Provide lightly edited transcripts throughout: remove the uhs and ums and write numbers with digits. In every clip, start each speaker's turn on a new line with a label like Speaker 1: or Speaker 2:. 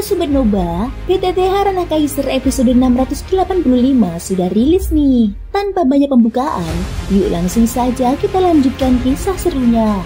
Speaker 1: Sobat Noba, PTT Harana Kaiser episode 685 sudah rilis nih. Tanpa banyak pembukaan, yuk langsung saja kita lanjutkan kisah serunya.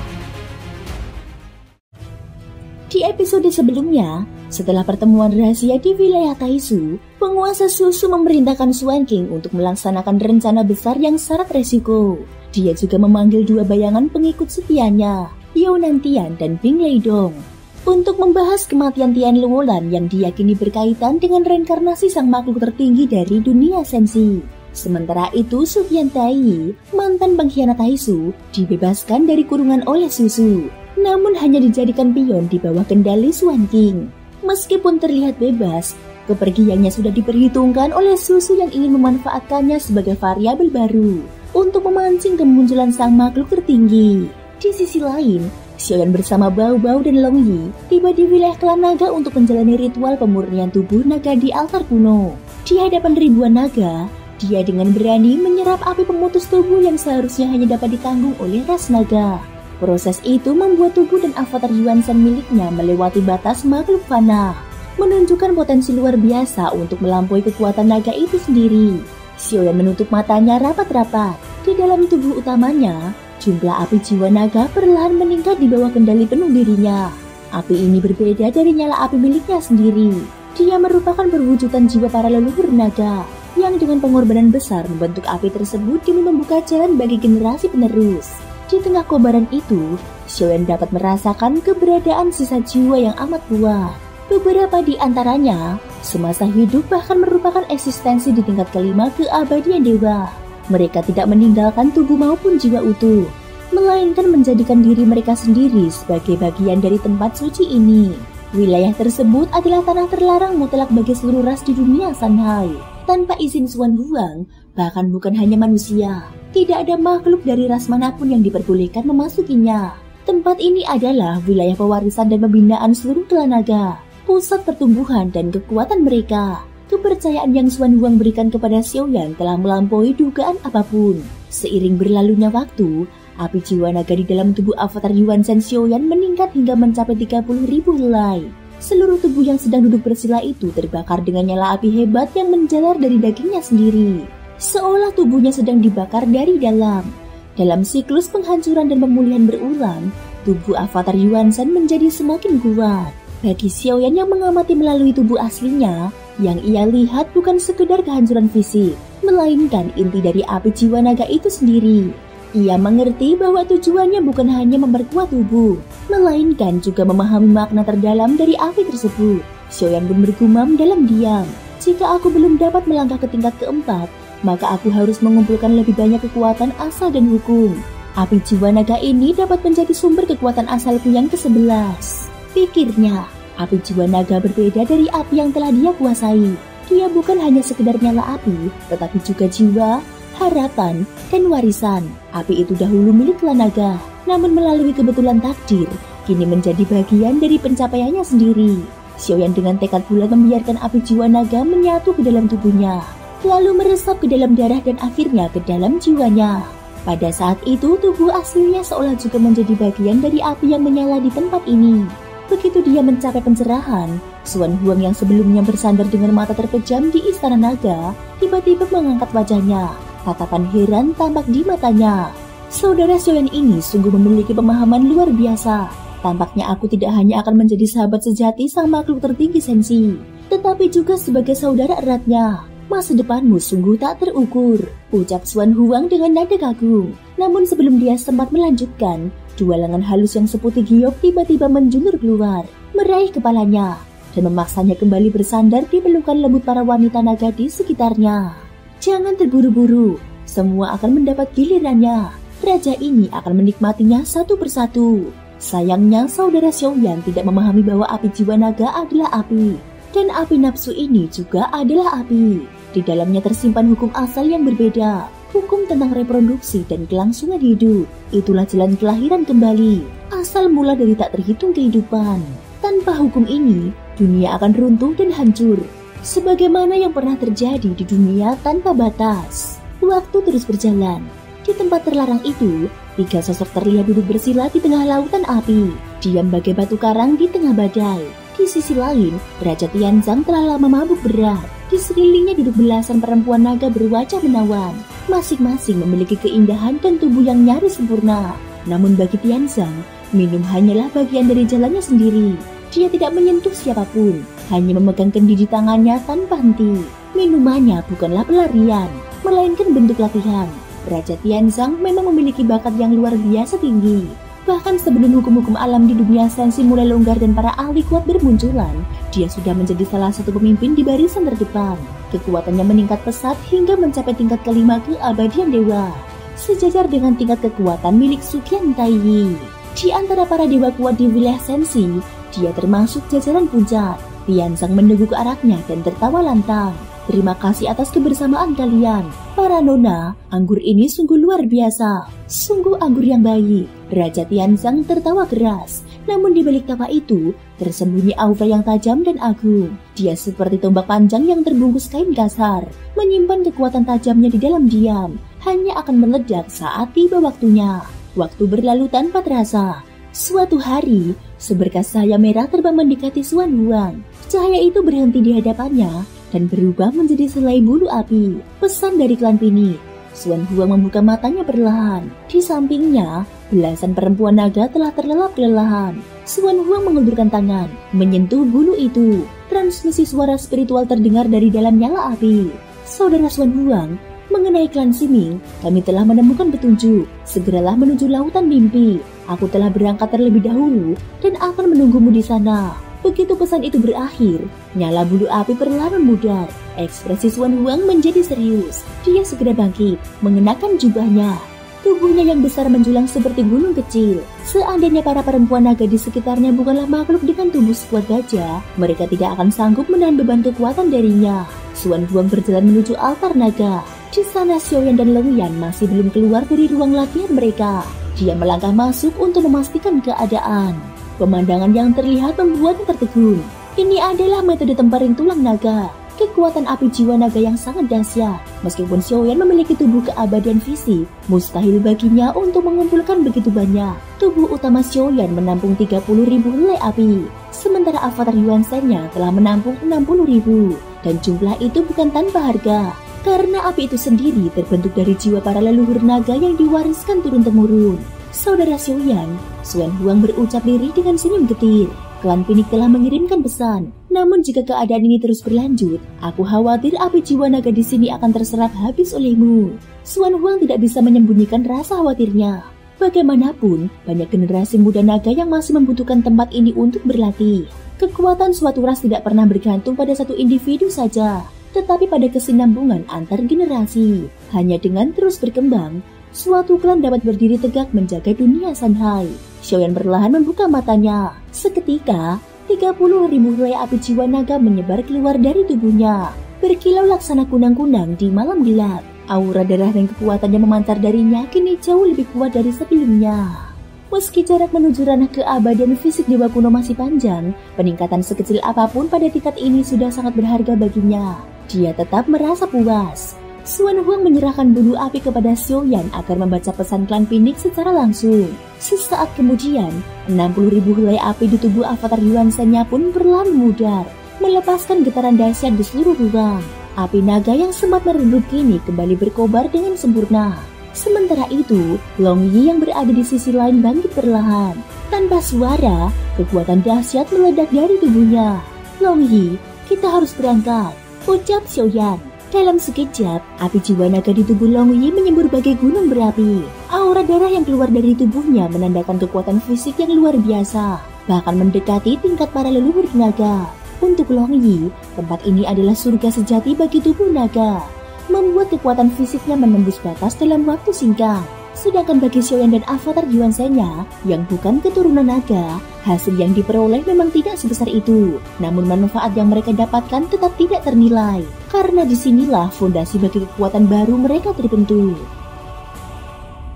Speaker 1: Di episode sebelumnya, setelah pertemuan rahasia di wilayah Taisu, penguasa susu memerintahkan Swan King untuk melaksanakan rencana besar yang syarat resiko. Dia juga memanggil dua bayangan pengikut setianya, Yao Nantian dan Bing Leidong, untuk membahas kematian Tian Luolan yang diyakini berkaitan dengan reinkarnasi sang makhluk tertinggi dari dunia sensi. Sementara itu, Sufian Tai, mantan pengkhianat Taisu, dibebaskan dari kurungan oleh Susu, namun hanya dijadikan pion di bawah kendali Swan King. Meskipun terlihat bebas, kepergiannya sudah diperhitungkan oleh Susu yang ingin memanfaatkannya sebagai variabel baru untuk memancing kemunculan sang makhluk tertinggi. Di sisi lain, Xiaoyan bersama Bao Bao dan Long Yi tiba di wilayah klan naga untuk menjalani ritual pemurnian tubuh naga di altar kuno. Di hadapan ribuan naga, dia dengan berani menyerap api pemutus tubuh yang seharusnya hanya dapat ditanggung oleh ras naga. Proses itu membuat tubuh dan avatar Yuan Shen miliknya melewati batas makhluk fana, menunjukkan potensi luar biasa untuk melampaui kekuatan naga itu sendiri. Xiaoyan menutup matanya rapat-rapat. Di dalam tubuh utamanya, jumlah api jiwa naga perlahan meningkat di bawah kendali penuh dirinya. Api ini berbeda dari nyala api miliknya sendiri. Dia merupakan perwujudan jiwa para leluhur naga, yang dengan pengorbanan besar membentuk api tersebut demi membuka jalan bagi generasi penerus. Di tengah kobaran itu, Xiaoyan dapat merasakan keberadaan sisa jiwa yang amat kuat. Beberapa di antaranya, semasa hidup bahkan merupakan eksistensi di tingkat kelima keabadian dewa. Mereka tidak meninggalkan tubuh maupun jiwa utuh, melainkan menjadikan diri mereka sendiri sebagai bagian dari tempat suci ini. Wilayah tersebut adalah tanah terlarang mutlak bagi seluruh ras di dunia Sanhai. Tanpa izin Xuan Huang, bahkan bukan hanya manusia, tidak ada makhluk dari ras manapun yang diperbolehkan memasukinya. Tempat ini adalah wilayah pewarisan dan pembinaan seluruh klan naga, pusat pertumbuhan dan kekuatan mereka. Kepercayaan yang Xuan Huang berikan kepada Xiaoyan telah melampaui dugaan apapun. Seiring berlalunya waktu, api jiwa naga di dalam tubuh avatar Yuan Shen Xiaoyan meningkat hingga mencapai 30.000 helai. Seluruh tubuh yang sedang duduk bersila itu terbakar dengan nyala api hebat yang menjalar dari dagingnya sendiri, seolah tubuhnya sedang dibakar dari dalam. Dalam siklus penghancuran dan pemulihan berulang, tubuh avatar Yuan Shen menjadi semakin kuat. Bagi Xiaoyan yang mengamati melalui tubuh aslinya, yang ia lihat bukan sekedar kehancuran fisik, melainkan inti dari api jiwa naga itu sendiri. Ia mengerti bahwa tujuannya bukan hanya memperkuat tubuh, melainkan juga memahami makna terdalam dari api tersebut. Xiaoyan pun bergumam dalam diam, jika aku belum dapat melangkah ke tingkat keempat, maka aku harus mengumpulkan lebih banyak kekuatan asal dan hukum. Api jiwa naga ini dapat menjadi sumber kekuatan asalku yang ke-11. Pikirnya, api jiwa naga berbeda dari api yang telah dia kuasai. Dia bukan hanya sekedar nyala api, tetapi juga jiwa, harapan, dan warisan. Api itu dahulu milik klan naga, namun melalui kebetulan takdir, kini menjadi bagian dari pencapaiannya sendiri. Xiaoyan dengan tekad bulat membiarkan api jiwa naga menyatu ke dalam tubuhnya, lalu meresap ke dalam darah dan akhirnya ke dalam jiwanya. Pada saat itu, tubuh aslinya seolah juga menjadi bagian dari api yang menyala di tempat ini. Begitu dia mencapai pencerahan, Xuan Huang yang sebelumnya bersandar dengan mata terpejam di istana naga, tiba-tiba mengangkat wajahnya. Tatapan heran tampak di matanya. Saudara Xiaoyan ini sungguh memiliki pemahaman luar biasa. Tampaknya aku tidak hanya akan menjadi sahabat sejati sang makhluk tertinggi sensi, tetapi juga sebagai saudara eratnya. Masa depanmu sungguh tak terukur, ucap Xuan Huang dengan nada kagum. Namun sebelum dia sempat melanjutkan, dua lengan halus yang seputih giok tiba-tiba menjulur keluar, meraih kepalanya, dan memaksanya kembali bersandar di pelukan lembut para wanita naga di sekitarnya. Jangan terburu-buru, semua akan mendapat gilirannya. Raja ini akan menikmatinya satu persatu. Sayangnya saudara Xiaoyan tidak memahami bahwa api jiwa naga adalah api, dan api nafsu ini juga adalah api. Di dalamnya tersimpan hukum asal yang berbeda, hukum tentang reproduksi dan kelangsungan hidup. Itulah jalan kelahiran kembali, asal mula dari tak terhitung kehidupan. Tanpa hukum ini, dunia akan runtuh dan hancur, sebagaimana yang pernah terjadi di dunia tanpa batas. Waktu terus berjalan. Di tempat terlarang itu, Tiga sosok terlihat duduk bersila di tengah lautan api, diam bagai batu karang di tengah badai. Di sisi lain, Raja Tianzang telah lama mabuk berat. Di sekelilingnya duduk belasan perempuan naga berwajah menawan. Masing-masing memiliki keindahan dan tubuh yang nyaris sempurna. Namun bagi Tianzang, minum hanyalah bagian dari jalannya sendiri. Dia tidak menyentuh siapapun, hanya memegang kendi di tangannya tanpa henti. Minumannya bukanlah pelarian, melainkan bentuk latihan. Raja Tianzang memang memiliki bakat yang luar biasa tinggi. Bahkan sebelum hukum-hukum alam di dunia sensi mulai longgar dan para ahli kuat bermunculan, dia sudah menjadi salah satu pemimpin di barisan terdepan. Kekuatannya meningkat pesat hingga mencapai tingkat kelima keabadian dewa, sejajar dengan tingkat kekuatan milik Suqian Taiyi. Di antara para dewa kuat di wilayah sensi, dia termasuk jajaran puncak. Tianzang meneguk araknya dan tertawa lantang. Terima kasih atas kebersamaan kalian. Para nona, anggur ini sungguh luar biasa. Sungguh anggur yang baik. Raja Tianzang tertawa keras. Namun di balik tawa itu, tersembunyi aura yang tajam dan agung. Dia seperti tombak panjang yang terbungkus kain kasar, menyimpan kekuatan tajamnya di dalam diam. Hanya akan meledak saat tiba waktunya. Waktu berlalu tanpa terasa. Suatu hari, seberkas cahaya merah terbang mendekati Xuan Huang. Cahaya itu berhenti di hadapannya dan berubah menjadi selai bulu api. Pesan dari klan Pinik. Xuan Huang membuka matanya perlahan. Di sampingnya, belasan perempuan naga telah terlelap kelelahan. Xuan Huang mengulurkan tangan, menyentuh bulu itu. Transmisi suara spiritual terdengar dari dalam nyala api. Saudara Xuan Huang, mengenai klan Siming, kami telah menemukan petunjuk. Segeralah menuju lautan mimpi. Aku telah berangkat terlebih dahulu dan akan menunggumu di sana. Begitu pesan itu berakhir, nyala bulu api perlahan memudar. Ekspresi Xuan Huang menjadi serius. Dia segera bangkit, mengenakan jubahnya. Tubuhnya yang besar menjulang seperti gunung kecil. Seandainya para perempuan naga di sekitarnya bukanlah makhluk dengan tubuh sekuat gajah, mereka tidak akan sanggup menahan beban kekuatan darinya. Xuan Huang berjalan menuju altar naga. Di sana Xiaoyan dan Longyan masih belum keluar dari ruang latihan mereka. Dia melangkah masuk untuk memastikan keadaan. Pemandangan yang terlihat membuatnya tertegun. Ini adalah metode temparin tulang naga. Kekuatan api jiwa naga yang sangat dahsyat. Meskipun Xiaoyan memiliki tubuh keabadian fisik, mustahil baginya untuk mengumpulkan begitu banyak. Tubuh utama Xiaoyan menampung 30.000 helai api, sementara avatar Yuan Shen-nya telah menampung 60.000. Dan jumlah itu bukan tanpa harga, karena api itu sendiri terbentuk dari jiwa para leluhur naga yang diwariskan turun-temurun. Saudara Xiaoyan, Xuan Huang berucap lirih dengan senyum getir. Klan Pinik telah mengirimkan pesan. Namun jika keadaan ini terus berlanjut, aku khawatir api jiwa naga di sini akan terserap habis olehmu. Xuan Huang tidak bisa menyembunyikan rasa khawatirnya. Bagaimanapun, banyak generasi muda naga yang masih membutuhkan tempat ini untuk berlatih. Kekuatan suatu ras tidak pernah bergantung pada satu individu saja, tetapi pada kesinambungan antar generasi. Hanya dengan terus berkembang, suatu klan dapat berdiri tegak menjaga dunia Shanghai. Xiaoyan perlahan membuka matanya. Seketika, 30.000 helai api jiwa naga menyebar keluar dari tubuhnya, berkilau laksana kunang-kunang di malam gelap. Aura darah dan kekuatannya memancar darinya kini jauh lebih kuat dari sebelumnya. Meski jarak menuju ranah keabadian fisik dewa kuno masih panjang, peningkatan sekecil apapun pada tingkat ini sudah sangat berharga baginya. Dia tetap merasa puas. Xuan Huang menyerahkan bulu api kepada Xiaoyan agar membaca pesan klan Pinik secara langsung. Sesaat kemudian, 60.000 helai api di tubuh avatar Yuan Shen-nya pun perlahan memudar, melepaskan getaran dahsyat di seluruh ruang. Api naga yang sempat meredup kini kembali berkobar dengan sempurna. Sementara itu, Long Yi yang berada di sisi lain bangkit perlahan. Tanpa suara, kekuatan dahsyat meledak dari tubuhnya. Long Yi, kita harus berangkat, ucap Xiaoyan. Dalam sekejap, api jiwa naga di tubuh Long Yi menyembur bagai gunung berapi. Aura darah yang keluar dari tubuhnya menandakan kekuatan fisik yang luar biasa, bahkan mendekati tingkat para leluhur naga. Untuk Long Yi, tempat ini adalah surga sejati bagi tubuh naga, membuat kekuatan fisiknya menembus batas dalam waktu singkat. Sedangkan bagi Xiaoyan dan avatar Yuan Shen-nya yang bukan keturunan naga, hasil yang diperoleh memang tidak sebesar itu. Namun manfaat yang mereka dapatkan tetap tidak ternilai, karena disinilah fondasi bagi kekuatan baru mereka terbentuk.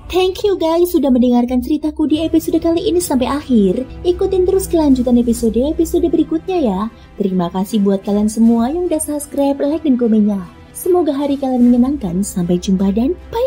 Speaker 1: Thank you guys sudah mendengarkan ceritaku di episode kali ini sampai akhir. Ikutin terus kelanjutan episode berikutnya ya. Terima kasih buat kalian semua yang udah subscribe, like, dan komennya. Semoga hari kalian menyenangkan. Sampai jumpa dan bye.